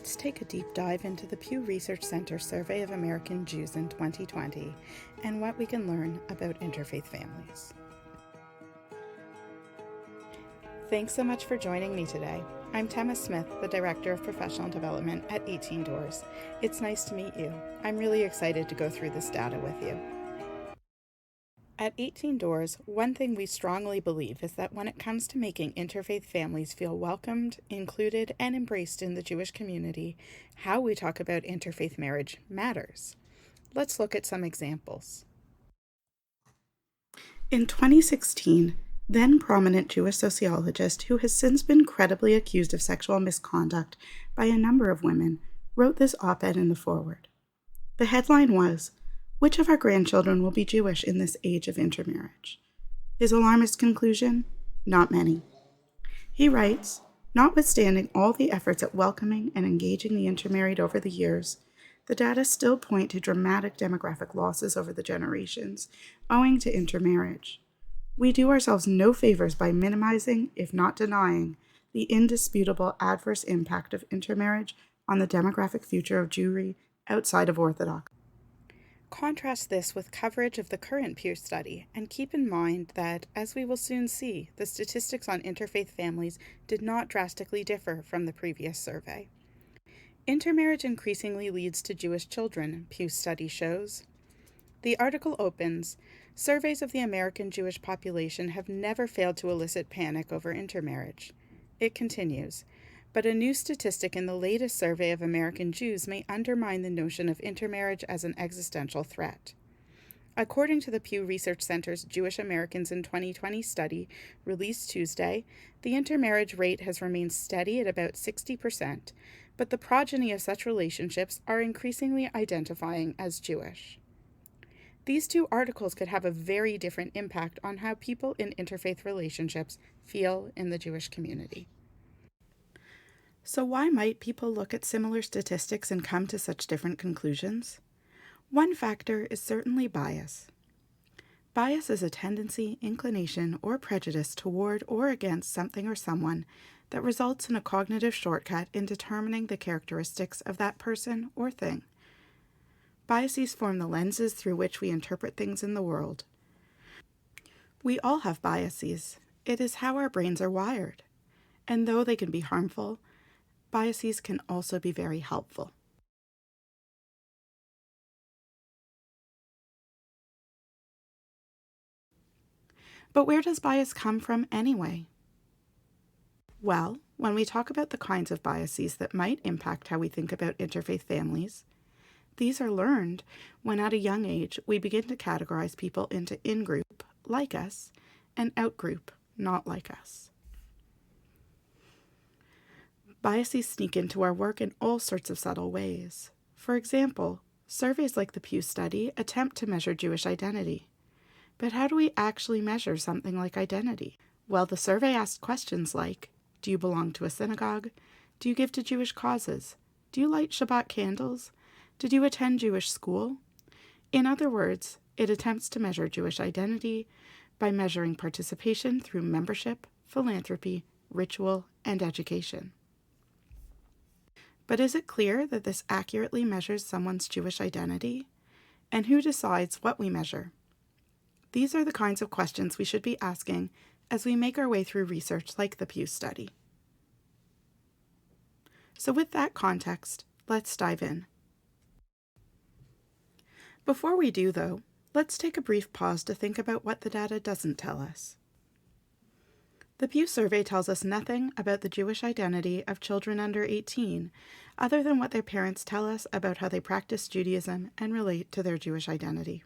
Let's take a deep dive into the Pew Research Center Survey of American Jews in 2020 and what we can learn about interfaith families. Thanks so much for joining me today. I'm Tema Smith, the Director of Professional Development at 18 Doors. It's nice to meet you. I'm really excited to go through this data with you. At 18 Doors, one thing we strongly believe is that when it comes to making interfaith families feel welcomed, included, and embraced in the Jewish community, how we talk about interfaith marriage matters. Let's look at some examples. In 2016, then prominent Jewish sociologist who has since been credibly accused of sexual misconduct by a number of women wrote this op-ed in the foreword. The headline was, "Which of our grandchildren will be Jewish in this age of intermarriage?" His alarmist conclusion? Not many. He writes, notwithstanding all the efforts at welcoming and engaging the intermarried over the years, the data still point to dramatic demographic losses over the generations owing to intermarriage. We do ourselves no favors by minimizing, if not denying, the indisputable adverse impact of intermarriage on the demographic future of Jewry outside of Orthodox. Contrast this with coverage of the current Pew study, and keep in mind that, as we will soon see, the statistics on interfaith families did not drastically differ from the previous survey. Intermarriage increasingly leads to Jewish children, Pew study shows. The article opens, "Surveys of the American Jewish population have never failed to elicit panic over intermarriage." It continues, "But a new statistic in the latest survey of American Jews may undermine the notion of intermarriage as an existential threat." According to the Pew Research Center's Jewish Americans in 2020 study, released Tuesday, the intermarriage rate has remained steady at about 60%, but the progeny of such relationships are increasingly identifying as Jewish. These two articles could have a very different impact on how people in interfaith relationships feel in the Jewish community. So why might people look at similar statistics and come to such different conclusions? One factor is certainly bias. Bias is a tendency, inclination, or prejudice toward or against something or someone that results in a cognitive shortcut in determining the characteristics of that person or thing. Biases form the lenses through which we interpret things in the world. We all have biases. It is how our brains are wired. And though they can be harmful, biases can also be very helpful. But where does bias come from anyway? Well, when we talk about the kinds of biases that might impact how we think about interfaith families, these are learned when at a young age we begin to categorize people into in-group, like us, and out-group, not like us. Biases sneak into our work in all sorts of subtle ways. For example, surveys like the Pew study attempt to measure Jewish identity. But how do we actually measure something like identity? Well, the survey asked questions like, do you belong to a synagogue? Do you give to Jewish causes? Do you light Shabbat candles? Did you attend Jewish school? In other words, it attempts to measure Jewish identity by measuring participation through membership, philanthropy, ritual, and education. But is it clear that this accurately measures someone's Jewish identity? And who decides what we measure? These are the kinds of questions we should be asking as we make our way through research like the Pew study. So with that context, let's dive in. Before we do, though, let's take a brief pause to think about what the data doesn't tell us. The Pew survey tells us nothing about the Jewish identity of children under 18, other than what their parents tell us about how they practice Judaism and relate to their Jewish identity.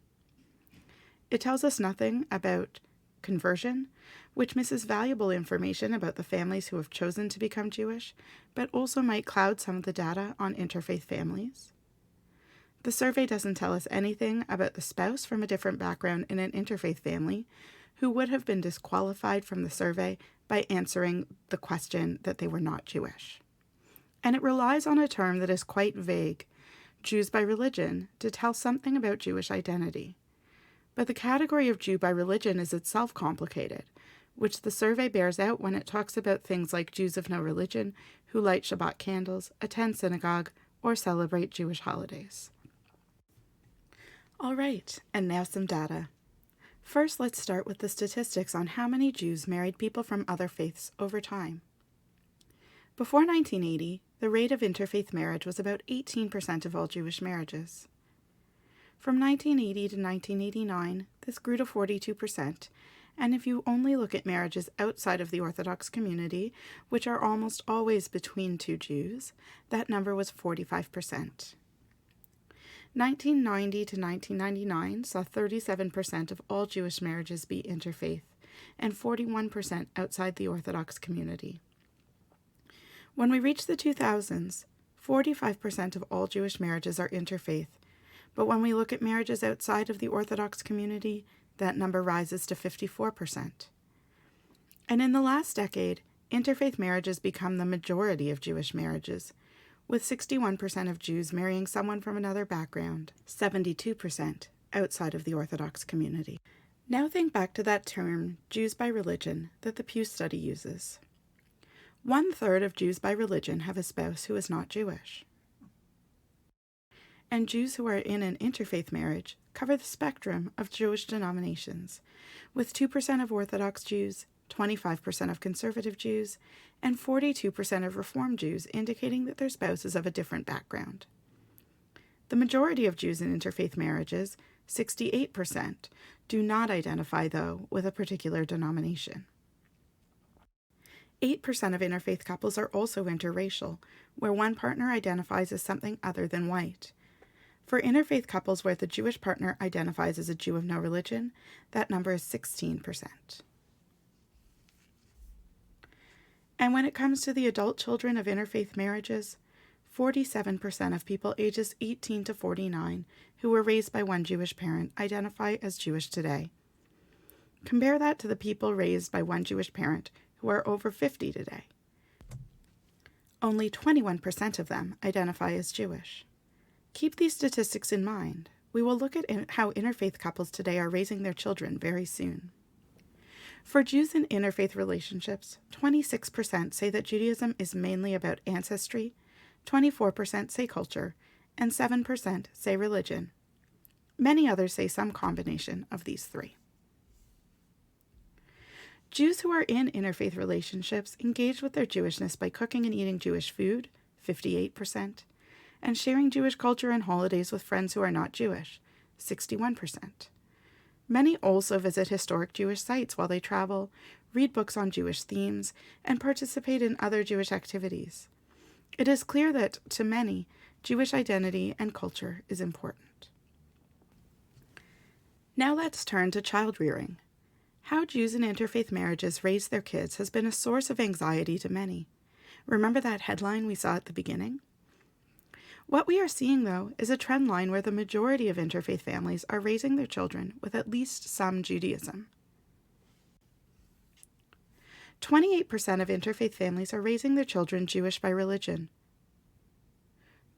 It tells us nothing about conversion, which misses valuable information about the families who have chosen to become Jewish, but also might cloud some of the data on interfaith families. The survey doesn't tell us anything about the spouse from a different background in an interfaith family who would have been disqualified from the survey by answering the question that they were not Jewish. And it relies on a term that is quite vague, Jews by religion, to tell something about Jewish identity. But the category of Jew by religion is itself complicated, which the survey bears out when it talks about things like Jews of no religion who light Shabbat candles, attend synagogue, or celebrate Jewish holidays. All right, and now some data. First, let's start with the statistics on how many Jews married people from other faiths over time. Before 1980, the rate of interfaith marriage was about 18% of all Jewish marriages. From 1980 to 1989, this grew to 42%, and if you only look at marriages outside of the Orthodox community, which are almost always between two Jews, that number was 45%. 1990 to 1999 saw 37% of all Jewish marriages be interfaith, and 41% outside the Orthodox community. When we reach the 2000s, 45% of all Jewish marriages are interfaith, but when we look at marriages outside of the Orthodox community, that number rises to 54%. And in the last decade, interfaith marriages become the majority of Jewish marriages, with 61% of Jews marrying someone from another background, 72% outside of the Orthodox community. Now think back to that term, Jews by religion, that the Pew study uses. 1/3 of Jews by religion have a spouse who is not Jewish. And Jews who are in an interfaith marriage cover the spectrum of Jewish denominations, with 2% of Orthodox Jews, 25% of conservative Jews, and 42% of Reform Jews, indicating that their spouse is of a different background. The majority of Jews in interfaith marriages, 68%, do not identify, though, with a particular denomination. 8% of interfaith couples are also interracial, where one partner identifies as something other than white. For interfaith couples where the Jewish partner identifies as a Jew of no religion, that number is 16%. And when it comes to the adult children of interfaith marriages, 47% of people ages 18 to 49 who were raised by one Jewish parent identify as Jewish today. Compare that to the people raised by one Jewish parent who are over 50 today. Only 21% of them identify as Jewish. Keep these statistics in mind. We will look at how interfaith couples today are raising their children very soon. For Jews in interfaith relationships, 26% say that Judaism is mainly about ancestry, 24% say culture, and 7% say religion. Many others say some combination of these three. Jews who are in interfaith relationships engage with their Jewishness by cooking and eating Jewish food, 58%, and sharing Jewish culture and holidays with friends who are not Jewish, 61%. Many also visit historic Jewish sites while they travel, read books on Jewish themes, and participate in other Jewish activities. It is clear that, to many, Jewish identity and culture is important. Now let's turn to child rearing. How Jews in interfaith marriages raise their kids has been a source of anxiety to many. Remember that headline we saw at the beginning? What we are seeing, though, is a trend line where the majority of interfaith families are raising their children with at least some Judaism. 28% of interfaith families are raising their children Jewish by religion.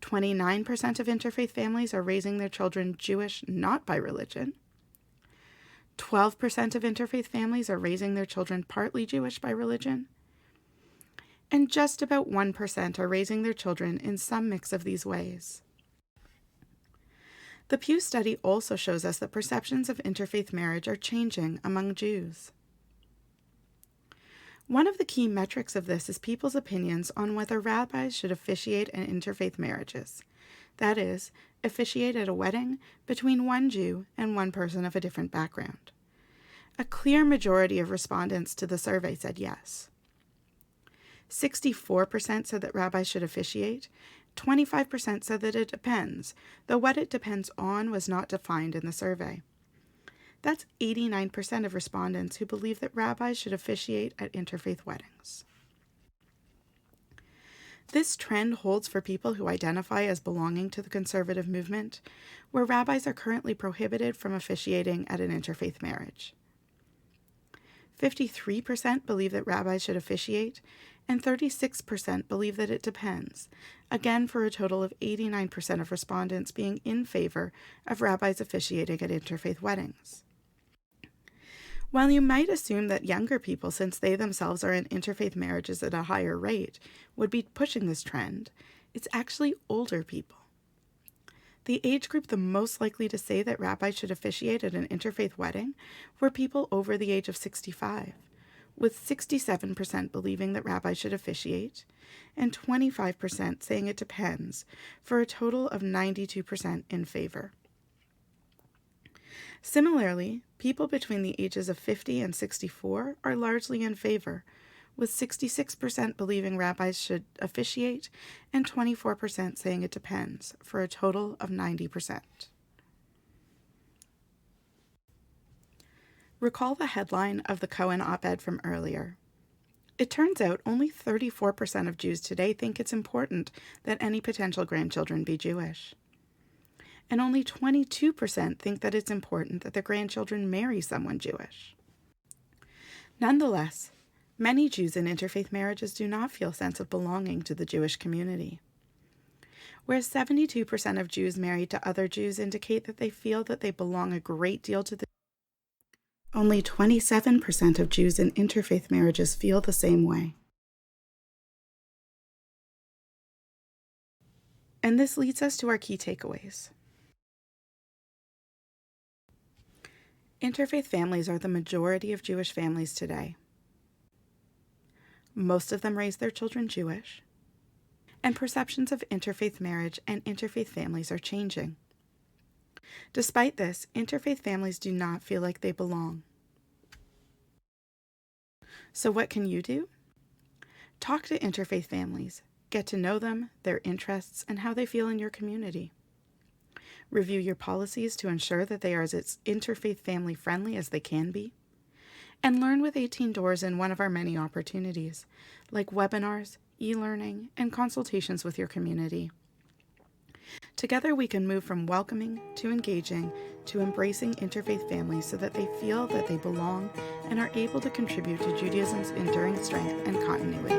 29% of interfaith families are raising their children Jewish not by religion. 12% of interfaith families are raising their children partly Jewish by religion. And just about 1% are raising their children in some mix of these ways. The Pew study also shows us that perceptions of interfaith marriage are changing among Jews. One of the key metrics of this is people's opinions on whether rabbis should officiate in interfaith marriages, that is, officiate at a wedding between one Jew and one person of a different background. A clear majority of respondents to the survey said yes. 64% said that rabbis should officiate, 25% said that it depends, though what it depends on was not defined in the survey. That's 89% of respondents who believe that rabbis should officiate at interfaith weddings. This trend holds for people who identify as belonging to the conservative movement, where rabbis are currently prohibited from officiating at an interfaith marriage. 53% believe that rabbis should officiate, and 36% believe that it depends, again for a total of 89% of respondents being in favor of rabbis officiating at interfaith weddings. While you might assume that younger people, since they themselves are in interfaith marriages at a higher rate, would be pushing this trend, it's actually older people. The age group the most likely to say that rabbis should officiate at an interfaith wedding were people over the age of 65, with 67% believing that rabbis should officiate and 25% saying it depends, for a total of 92% in favor. Similarly, people between the ages of 50 and 64 are largely in favor, with 66% believing rabbis should officiate and 24% saying it depends, for a total of 90%. Recall the headline of the Cohen op-ed from earlier. It turns out only 34% of Jews today think it's important that any potential grandchildren be Jewish. And only 22% think that it's important that their grandchildren marry someone Jewish. Nonetheless, many Jews in interfaith marriages do not feel a sense of belonging to the Jewish community. Whereas 72% of Jews married to other Jews indicate that they feel that they belong a great deal to the only 27% of Jews in interfaith marriages feel the same way. And this leads us to our key takeaways. Interfaith families are the majority of Jewish families today. Most of them raise their children Jewish, and perceptions of interfaith marriage and interfaith families are changing. Despite this, interfaith families do not feel like they belong. So what can you do? Talk to interfaith families. Get to know them, their interests, and how they feel in your community. Review your policies to ensure that they are as interfaith family friendly as they can be. And learn with 18 Doors in one of our many opportunities, like webinars, e-learning, and consultations with your community. Together we can move from welcoming to engaging to embracing interfaith families so that they feel that they belong and are able to contribute to Judaism's enduring strength and continuity.